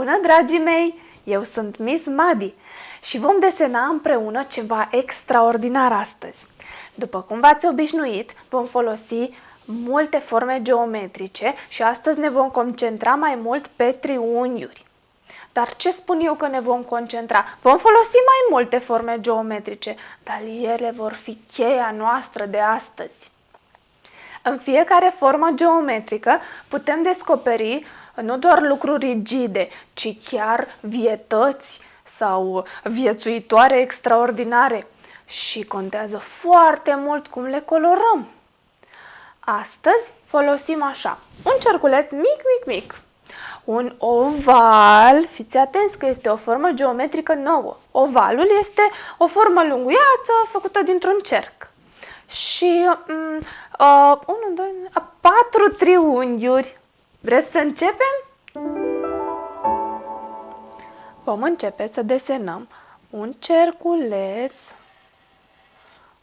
Bună, dragii mei! Eu sunt Miss Madi și vom desena împreună ceva extraordinar astăzi. După cum v-ați obișnuit, vom folosi multe forme geometrice și astăzi ne vom concentra mai mult pe triunghiuri. Dar ce spun eu că ne vom concentra? Vom folosi mai multe forme geometrice, dar ele vor fi cheia noastră de astăzi. În fiecare formă geometrică putem descoperi nu doar lucruri rigide, ci chiar vietăți sau viețuitoare extraordinare. Și contează foarte mult cum le colorăm. Astăzi folosim așa, un cerculeț mic, un oval, fiți atenți că este o formă geometrică nouă. Ovalul este o formă lunguiață făcută dintr-un cerc. Și 4 triunghiuri. Vreți să începem? Vom începe să desenăm un cerculeț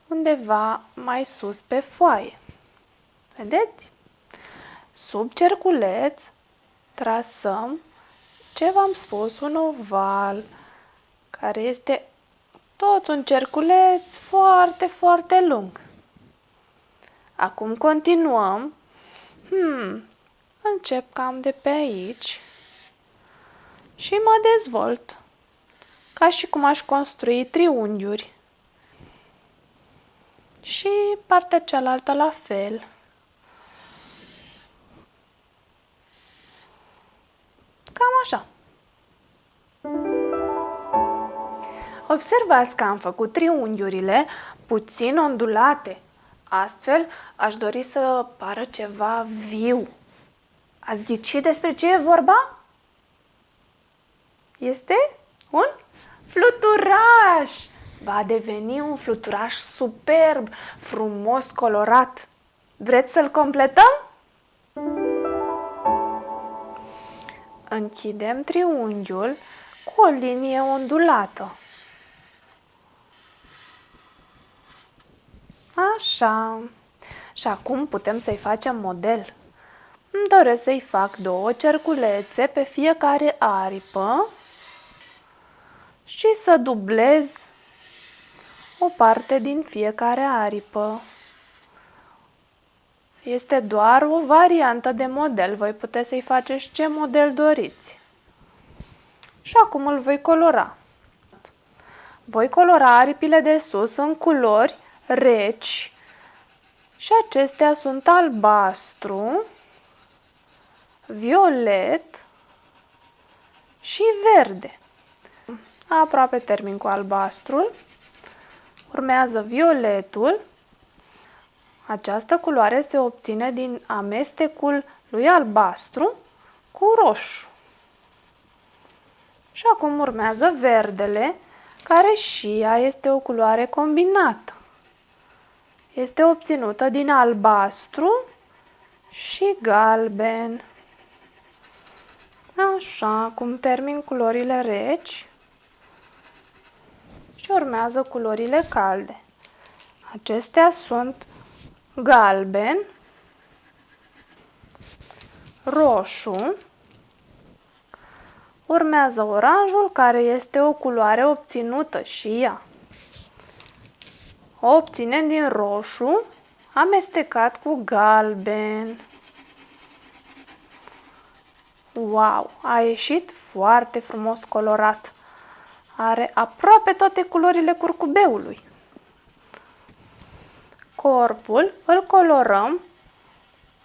undeva mai sus pe foaie. Vedeți? Sub cerculeț trasăm ce v-am spus, un oval, care este tot un cerculeț foarte lung. Acum continuăm. Încep cam de pe aici și mă dezvolt, ca și cum aș construi triunghiuri. Și partea cealaltă la fel. Cam așa. Observați că am făcut triunghiurile puțin ondulate. Astfel, aș dori să pară ceva viu. Ați ghicit despre ce e vorba? Este un fluturaș. Va deveni un fluturaș superb, frumos colorat. Vreți să-l completăm? Închidem triunghiul cu o linie ondulată. Așa. Și acum putem să-i facem model. Îmi doresc să-i fac 2 cerculețe pe fiecare aripă și să dublez o parte din fiecare aripă. Este doar o variantă de model. Voi puteți să-i faceți ce model doriți. Și acum îl voi colora. Voi colora aripile de sus în culori reci și acestea sunt albastru, violet și verde. Aproape termin cu albastrul. Urmează violetul. Această culoare se obține din amestecul lui albastru cu roșu. Și acum urmează verdele, care și ea este o culoare combinată. Este obținută din albastru și galben. Așa, acum termin culorile reci și urmează culorile calde. Acestea sunt galben, roșu, urmează oranjul, care este o culoare obținută și ea. O obținem din roșu amestecat cu galben. Wow! A ieșit foarte frumos colorat. Are aproape toate culorile curcubeului. Corpul îl colorăm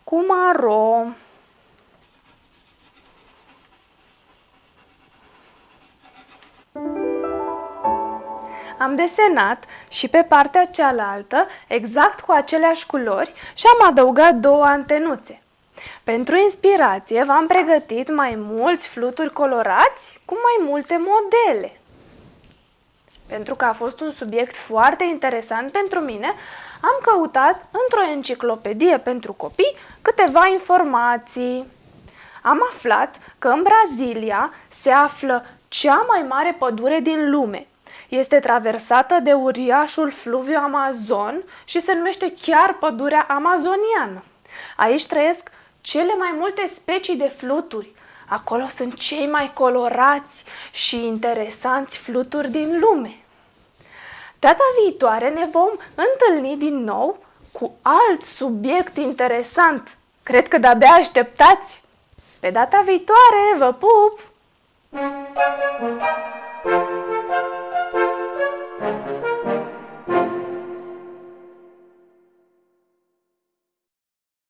cu maro. Am desenat și pe partea cealaltă exact cu aceleași culori și am adăugat 2 antenuțe. Pentru inspirație v-am pregătit mai mulți fluturi colorați cu mai multe modele. Pentru că a fost un subiect foarte interesant pentru mine, am căutat într-o enciclopedie pentru copii câteva informații. Am aflat că în Brazilia se află cea mai mare pădure din lume. Este traversată de uriașul fluviu Amazon și se numește chiar pădurea amazoniană. Aici trăiesc cele mai multe specii de fluturi. Acolo sunt cei mai colorați și interesanți fluturi din lume. Data viitoare ne vom întâlni din nou cu alt subiect interesant. Cred că de-abia așteptați! Pe data viitoare, vă pup!